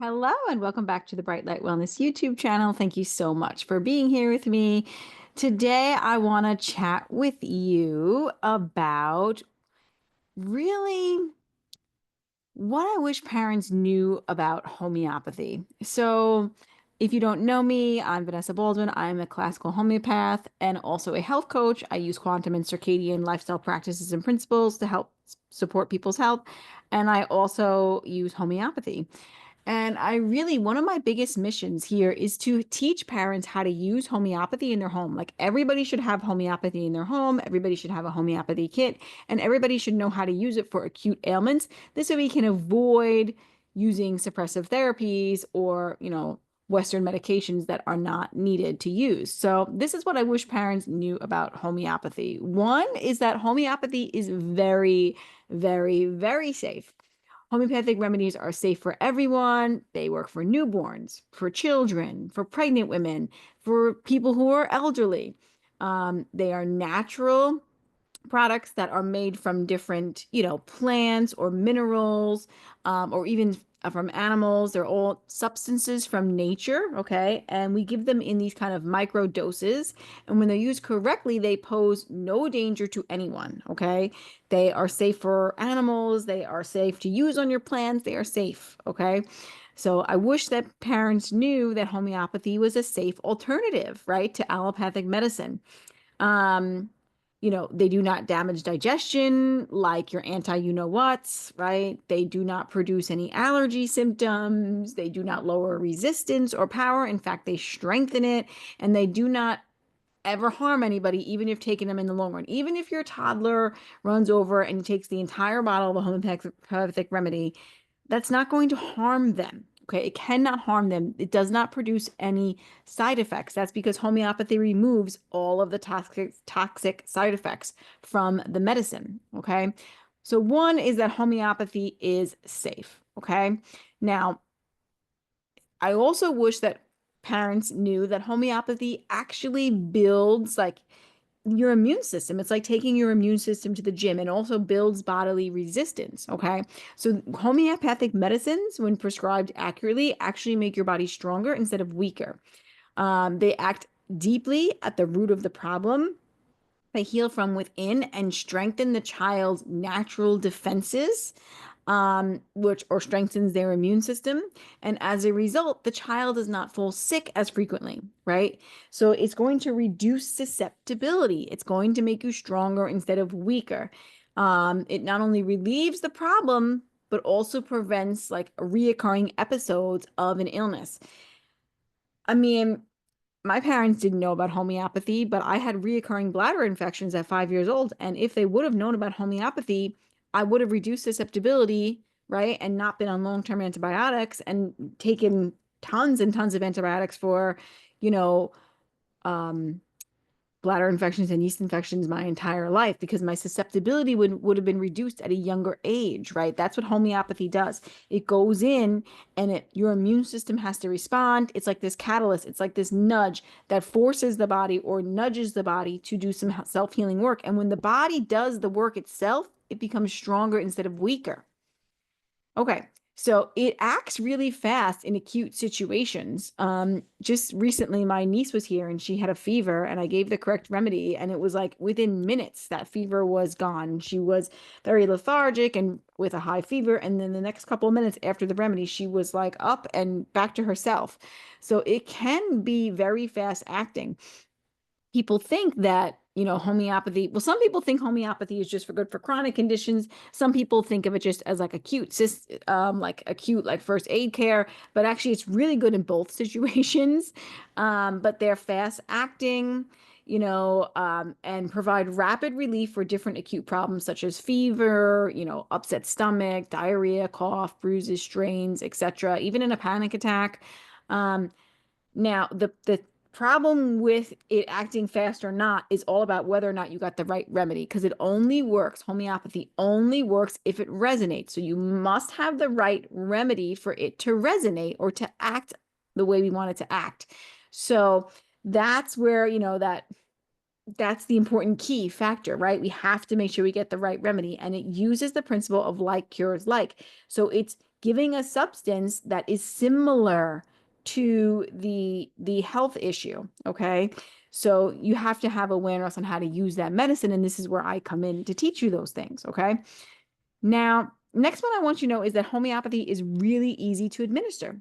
Hello and welcome back to the Bright Light Wellness YouTube channel. Thank you so much for being here with me. Today, I want to chat with you about really what I wish parents knew about homeopathy. So, if you don't know me, I'm Vanessa Baldwin. I'm a classical homeopath and also a health coach. I use quantum and circadian lifestyle practices and principles to help support people's health. And I also use homeopathy. And one of my biggest missions here is to teach parents how to use homeopathy in their home. Like everybody should have homeopathy in their home. Everybody should have a homeopathy kit, and everybody should know how to use it for acute ailments. This way we can avoid using suppressive therapies or, Western medications that are not needed to use. So this is what I wish parents knew about homeopathy. One is that homeopathy is very, very, very safe. Homeopathic remedies are safe for everyone. They work for newborns, for children, for pregnant women, for people who are elderly. They are natural products that are made from different, plants or minerals, or even from animals. They're all substances from nature, okay? And we give them in these kind of micro doses. And when they're used correctly, they pose no danger to anyone, okay? They are safe for animals. They are safe to use on your plants. They are safe, okay? So I wish that parents knew that homeopathy was a safe alternative, right, to allopathic medicine. Um, they do not damage digestion like your anti-you-know-whats, right? They do not produce any allergy symptoms. They do not lower resistance or power. In fact, they strengthen it, and they do not ever harm anybody, even if taking them in the long run. Even if your toddler runs over and takes the entire bottle of a homeopathic remedy, that's not going to harm them. Okay, it cannot harm them. It does not produce any side effects. That's because homeopathy removes all of the toxic side effects from the medicine. Okay, so one is that homeopathy is safe. Okay, now I also wish that parents knew that homeopathy actually builds like your immune system. It's like taking your immune system to the gym and also builds bodily resistance. Okay. So homeopathic medicines, when prescribed accurately, actually make your body stronger instead of weaker. They act deeply at the root of the problem. They heal from within and strengthen the child's natural defenses, which or strengthens their immune system. And as a result, the child does not fall sick as frequently, right? So it's going to reduce susceptibility. It's going to make you stronger instead of weaker. It not only relieves the problem, but also prevents like reoccurring episodes of an illness. I mean, my parents didn't know about homeopathy, but I had reoccurring bladder infections at 5 years old. And if they would have known about homeopathy, I would have reduced susceptibility, right? And not been on long-term antibiotics and taken tons and tons of antibiotics for, you know, um, bladder infections and yeast infections my entire life because my susceptibility would have been reduced at a younger age, right? That's what homeopathy does. It goes in and your immune system has to respond. It's like this catalyst. It's like this nudge that forces the body or nudges the body to do some self-healing work. And when the body does the work itself, it becomes stronger instead of weaker. Okay. So it acts really fast in acute situations. Just recently, my niece was here and she had a fever, and I gave the correct remedy, and it was like within minutes that fever was gone. She was very lethargic and with a high fever, and then the next couple of minutes after the remedy, she was like up and back to herself. So it can be very fast acting. People think that homeopathy, well, some people think homeopathy is just for good for chronic conditions. Some people think of it just as like acute like acute like first aid care, but actually it's really good in both situations. But they're fast acting, and provide rapid relief for different acute problems such as fever, upset stomach, diarrhea, cough, bruises, strains, etc., even in a panic attack. Now, the problem with it acting fast or not is all about whether or not you got the right remedy, because it only works, homeopathy only works if it resonates. So you must have the right remedy for it to resonate or to act the way we want it to act. So that's where, that that's the important key factor, right? We have to make sure we get the right remedy. And it uses the principle of like cures like. So it's giving a substance that is similar to the health issue. Okay. So you have to have awareness on how to use that medicine. And this is where I come in to teach you those things. Okay. Now, next one I want you to know is that homeopathy is really easy to administer.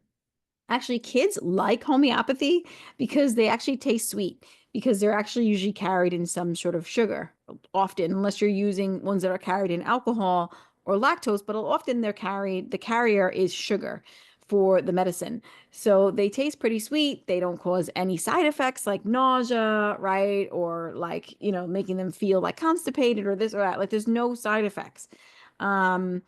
Actually, kids like homeopathy because they actually taste sweet, because they're actually usually carried in some sort of sugar, often, unless you're using ones that are carried in alcohol or lactose, but often the carrier is sugar for the medicine. So they taste pretty sweet. They don't cause any side effects like nausea, right? Or like, making them feel like constipated or this or that. Like there's no side effects. Um,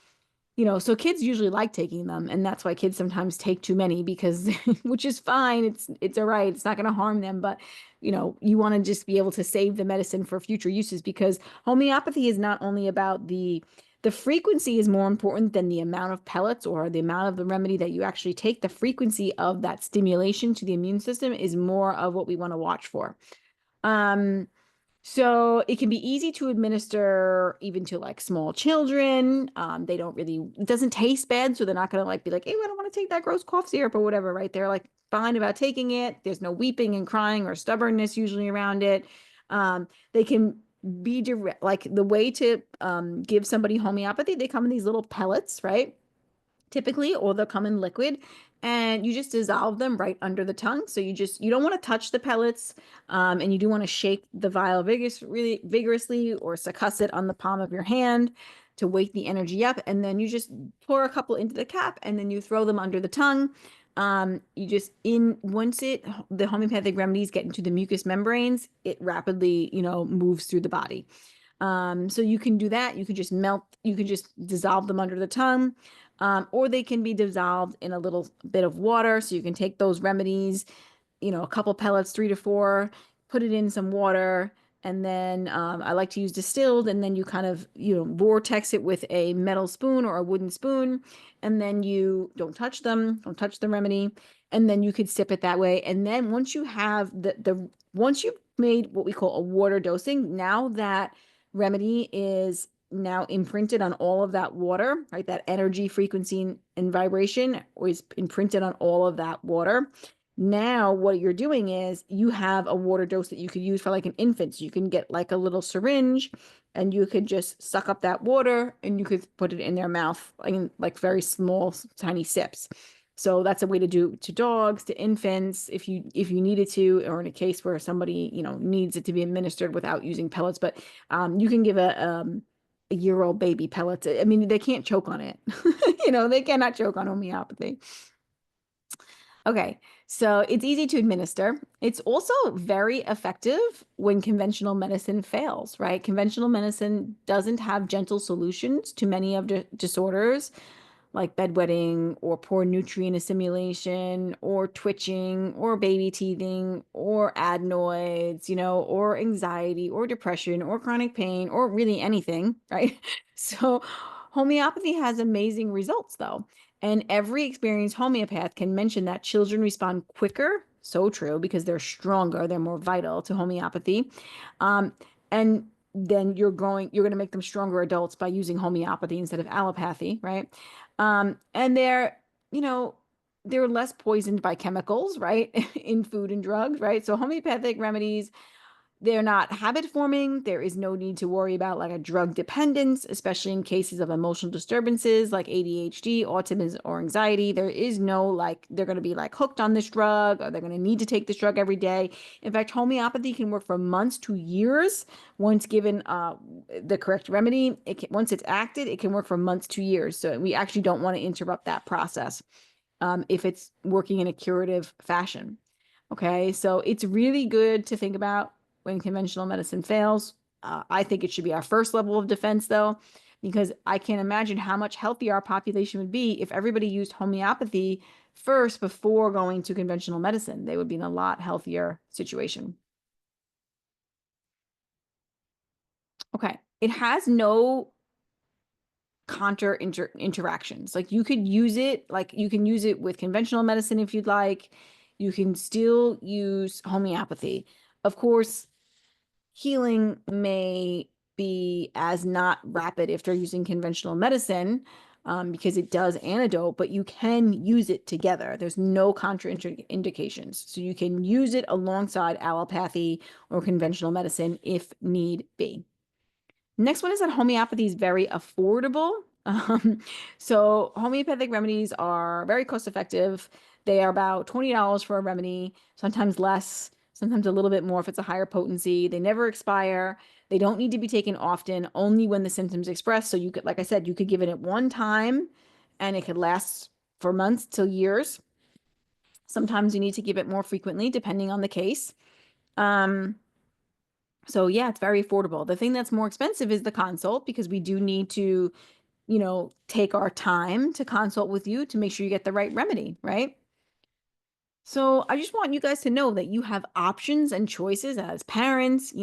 so kids usually like taking them, and that's why kids sometimes take too many because, which is fine. It's all right. It's not going to harm them, but you want to just be able to save the medicine for future uses because homeopathy is not only about the frequency is more important than the amount of pellets or the amount of the remedy that you actually take. The frequency of that stimulation to the immune system is more of what we want to watch for. Um, so it can be easy to administer even to like small children. They don't really, it doesn't taste bad. So they're not going to like be like, hey, I don't want to take that gross cough syrup or whatever, right? They're like fine about taking it. There's no weeping and crying or stubbornness usually around it. They can be direct, like the way to give somebody homeopathy, they come in these little pellets, right? Typically, or they'll come in liquid and you just dissolve them right under the tongue. So you don't want to touch the pellets, and you do want to shake the vial really vigorously or succuss it on the palm of your hand to wake the energy up. And then you just pour a couple into the cap and then you throw them under the tongue. You just once the homeopathic remedies get into the mucous membranes, it rapidly, moves through the body. So you can do that. You can just dissolve them under the tongue, or they can be dissolved in a little bit of water. So you can take those remedies, a couple pellets, 3 to 4, put it in some water. And then I like to use distilled, and then you kind of, vortex it with a metal spoon or a wooden spoon. And then you don't touch the remedy. And then you could sip it that way. And then once you have once you've made what we call a water dosing, now that remedy is now imprinted on all of that water, right? That energy, frequency, and vibration is imprinted on all of that water. Now, what you're doing is you have a water dose that you could use for like an infant. So you can get like a little syringe and you could just suck up that water and you could put it in their mouth in like very small, tiny sips. So that's a way to do to dogs, to infants, if you needed to, or in a case where somebody, needs it to be administered without using pellets. But you can give a year-old baby pellets. I mean, they can't choke on it. They cannot choke on homeopathy. Okay, so it's easy to administer. It's also very effective when conventional medicine fails, right? Conventional medicine doesn't have gentle solutions to many of the disorders like bedwetting or poor nutrient assimilation or twitching or baby teething or adenoids, or anxiety or depression or chronic pain or really anything, right? So homeopathy has amazing results though. And every experienced homeopath can mention that children respond quicker. So true, because they're stronger, they're more vital to homeopathy. And then you're going to make them stronger adults by using homeopathy instead of allopathy, right? And you know, they're less poisoned by chemicals, right? In food and drugs, right? So homeopathic remedies, they're not habit forming. There is no need to worry about like a drug dependence, especially in cases of emotional disturbances like ADHD, autism, or anxiety. There is no like they're going to be like hooked on this drug or they're going to need to take this drug every day. In fact, homeopathy can work for months to years once given the correct remedy. Once it's acted, it can work for months to years. So we actually don't want to interrupt that process if it's working in a curative fashion. Okay, so it's really good to think about when conventional medicine fails. I think it should be our first level of defense, though, because I can't imagine how much healthier our population would be if everybody used homeopathy first before going to conventional medicine. They would be in a lot healthier situation. Okay, it has no interactions. Like you can use it with conventional medicine if you'd like. You can still use homeopathy. Of course, healing may be as not rapid if they're using conventional medicine, because it does antidote, but you can use it together. There's no contraindications. So you can use it alongside allopathy or conventional medicine if need be. Next one is that homeopathy is very affordable. So homeopathic remedies are very cost effective. They are about $20 for a remedy, sometimes less, sometimes a little bit more if it's a higher potency. They never expire. They don't need to be taken often, only when the symptoms express. So you could, like I said, you could give it at one time and it could last for months till years. Sometimes you need to give it more frequently, depending on the case. Um, so yeah, it's very affordable. The thing that's more expensive is the consult, because we do need to, take our time to consult with you to make sure you get the right remedy, right? So I just want you guys to know that you have options and choices as parents.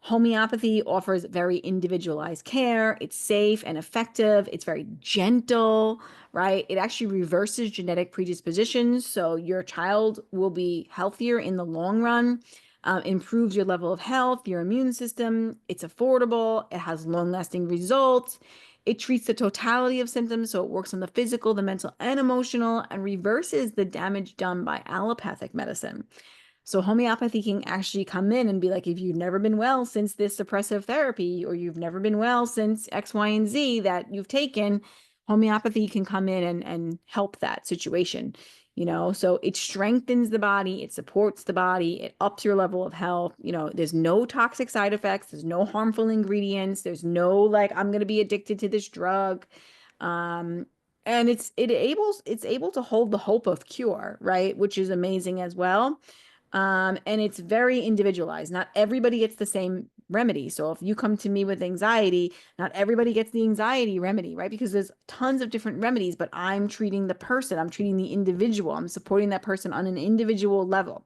Homeopathy offers very individualized care. It's safe and effective. It's very gentle, right? It actually reverses genetic predispositions. So your child will be healthier in the long run, improves your level of health, your immune system. It's affordable. It has long-lasting results. It treats the totality of symptoms, so it works on the physical, the mental, and emotional, and reverses the damage done by allopathic medicine. So homeopathy can actually come in and be like, if you've never been well since this suppressive therapy, or you've never been well since X, Y, and Z that you've taken, homeopathy can come in and help that situation. So it strengthens the body, it supports the body, it ups your level of health. There's no toxic side effects, there's no harmful ingredients, there's no like, I'm going to be addicted to this drug. Um, and it's able to hold the hope of cure, right? Which is amazing as well. And it's very individualized. Not everybody gets the same remedy. So if you come to me with anxiety, not everybody gets the anxiety remedy, right? Because there's tons of different remedies, but I'm treating the person, I'm treating the individual, I'm supporting that person on an individual level.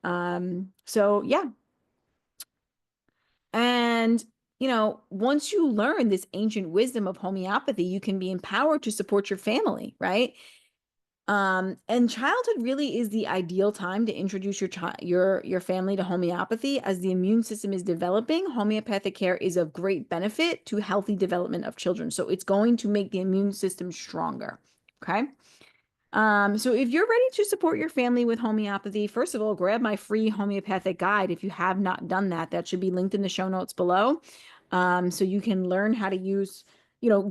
So yeah. And once you learn this ancient wisdom of homeopathy, you can be empowered to support your family, right? And childhood really is the ideal time to introduce your family to homeopathy. As the immune system is developing, homeopathic care is of great benefit to healthy development of children. So it's going to make the immune system stronger. Okay. So if you're ready to support your family with homeopathy, first of all, grab my free homeopathic guide. If you have not done that, that should be linked in the show notes below. So you can learn how to use,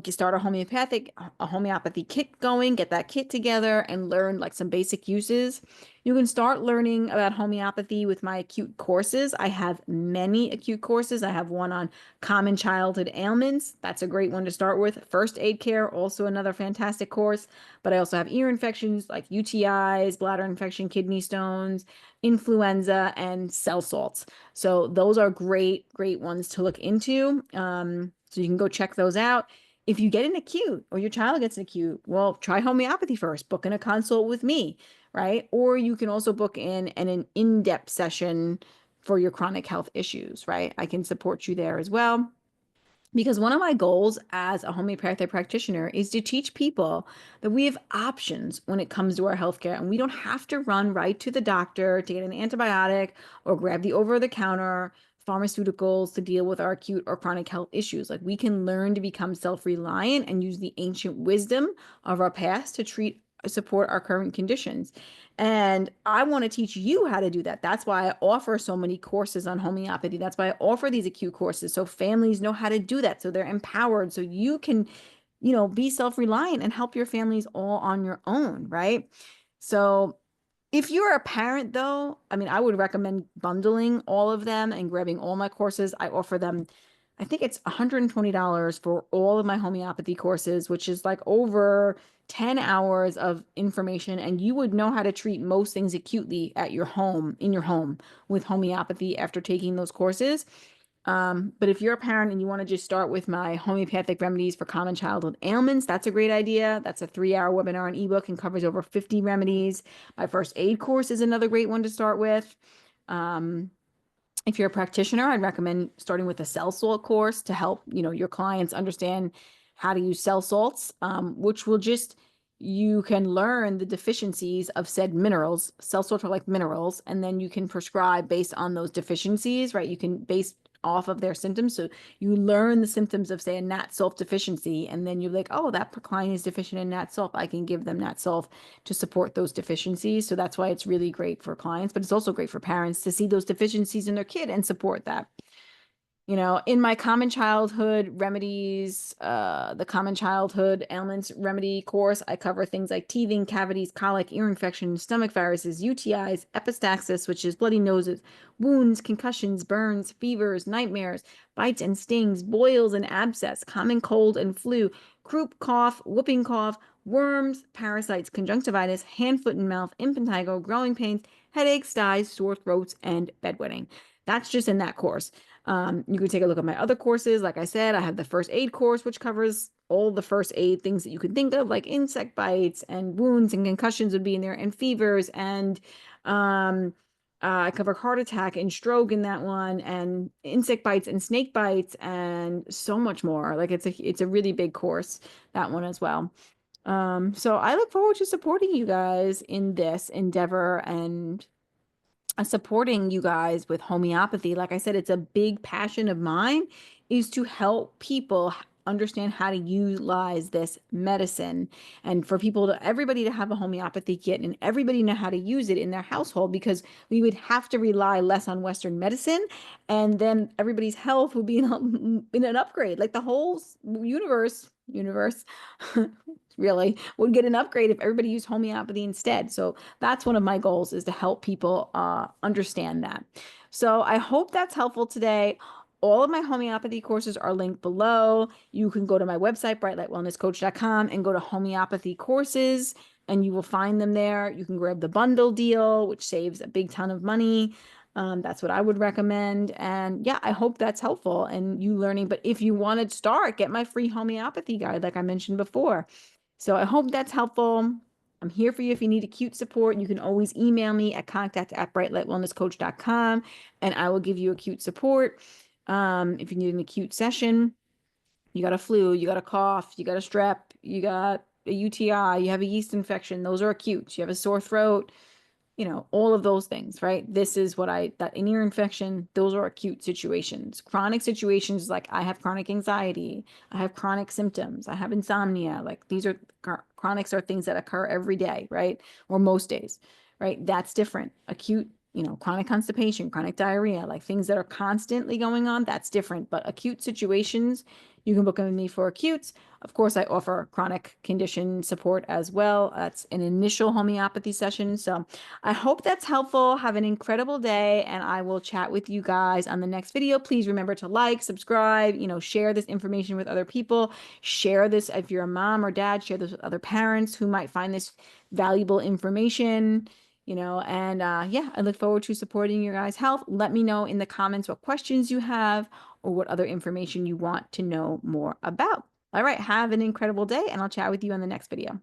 start a homeopathy kit going, get that kit together and learn like some basic uses. You can start learning about homeopathy with my acute courses. I have many acute courses. I have one on common childhood ailments. That's a great one to start with. First aid care, also another fantastic course. But I also have ear infections like UTIs, bladder infection, kidney stones, influenza, and cell salts. So those are great, great ones to look into. So you can go check those out. If you get an acute or your child gets an acute, well, try homeopathy first. Book in a consult with me, right? Or you can also book in an in-depth session for your chronic health issues, right? I can support you there as well. Because one of my goals as a homeopathic practitioner is to teach people that we have options when it comes to our healthcare, and we don't have to run right to the doctor to get an antibiotic or grab the over-the-counter pharmaceuticals to deal with our acute or chronic health issues. Like, we can learn to become self-reliant and use the ancient wisdom of our past to support our current conditions. And I want to teach you how to do that. That's why I offer so many courses on homeopathy. That's why I offer these acute courses, so families know how to do that, so they're empowered, so you can, be self-reliant and help your families all on your own, right? So if you're a parent, though, I mean, I would recommend bundling all of them and grabbing all my courses. I offer them, I think it's $120 for all of my homeopathy courses, which is like over 10 hours of information. And you would know how to treat most things acutely at your home, in your home, with homeopathy after taking those courses. But if you're a parent and you want to just start with my homeopathic remedies for common childhood ailments, that's a great idea. That's a 3-hour webinar and ebook and covers over 50 remedies. My first aid course is another great one to start with. If you're a practitioner, I'd recommend starting with a cell salt course to help, your clients understand how to use cell salts, which will just, you can learn the deficiencies of said minerals, cell sorter like minerals, and then you can prescribe based on those deficiencies, right? You can base off of their symptoms. So you learn the symptoms of, say, a nat sulf deficiency, and then you're like, oh, that client is deficient in nat sulf. I can give them nat sulf to support those deficiencies. So that's why it's really great for clients, but it's also great for parents to see those deficiencies in their kid and support that. You know, in my common childhood remedies, the common childhood ailments remedy course, I cover things like teething, cavities, colic, ear infections, stomach viruses, UTIs, epistaxis, which is bloody noses, wounds, concussions, burns, fevers, nightmares, bites and stings, boils and abscess, common cold and flu, croup cough, whooping cough, worms, parasites, conjunctivitis, hand, foot, and mouth, impetigo, growing pains, headaches, dyes, sore throats, and bedwetting. That's just in that course. You can take a look at my other courses. Like I said, I have the first aid course, which covers all the first aid things that you can think of, like insect bites and wounds and concussions would be in there, and fevers. And I cover heart attack and stroke in that one, and insect bites and snake bites, and so much more. Like it's a really big course, that one as well. So I look forward to supporting you guys in this endeavor and supporting you guys with homeopathy. Like I said, it's a big passion of mine is to help people understand how to utilize this medicine, and for people to everybody to have a homeopathy kit and everybody know how to use it in their household, because we would have to rely less on Western medicine, and then everybody's health would be in an upgrade. Like the whole universe really would get an upgrade if everybody used homeopathy instead. So that's one of my goals, is to help people understand that. So I hope that's helpful today. All of my homeopathy courses are linked below. You can go to my website, brightlightwellnesscoach.com, and go to homeopathy courses, and you will find them there. You can grab the bundle deal, which saves a big ton of money. That's what I would recommend. And yeah, I hope that's helpful and you learning. But if you want to start, get my free homeopathy guide, like I mentioned before. So I hope that's helpful. I'm here for you if you need acute support. You can always email me at contact@brightlightwellnesscoach.com, and I will give you acute support. If you need an acute session, you got a flu, you got a cough, you got a strep, you got a UTI, you have a yeast infection, those are acute. You have a sore throat, all of those things, right? This is that an ear infection, those are acute situations. Chronic situations, like I have chronic anxiety, I have chronic symptoms, I have insomnia. Like these are chronics are things that occur every day, right? Or most days, right? That's different. Acute, chronic constipation, chronic diarrhea, like things that are constantly going on, that's different. But acute situations, you can book with me for acutes. Of course, I offer chronic condition support as well. That's an initial homeopathy session. So I hope that's helpful. Have an incredible day, and I will chat with you guys on the next video. Please remember to like, subscribe, share this information with other people. Share this if you're a mom or dad, share this with other parents who might find this valuable information. Yeah, I look forward to supporting your guys' health. Let me know in the comments what questions you have or what other information you want to know more about. All right, have an incredible day, and I'll chat with you on the next video.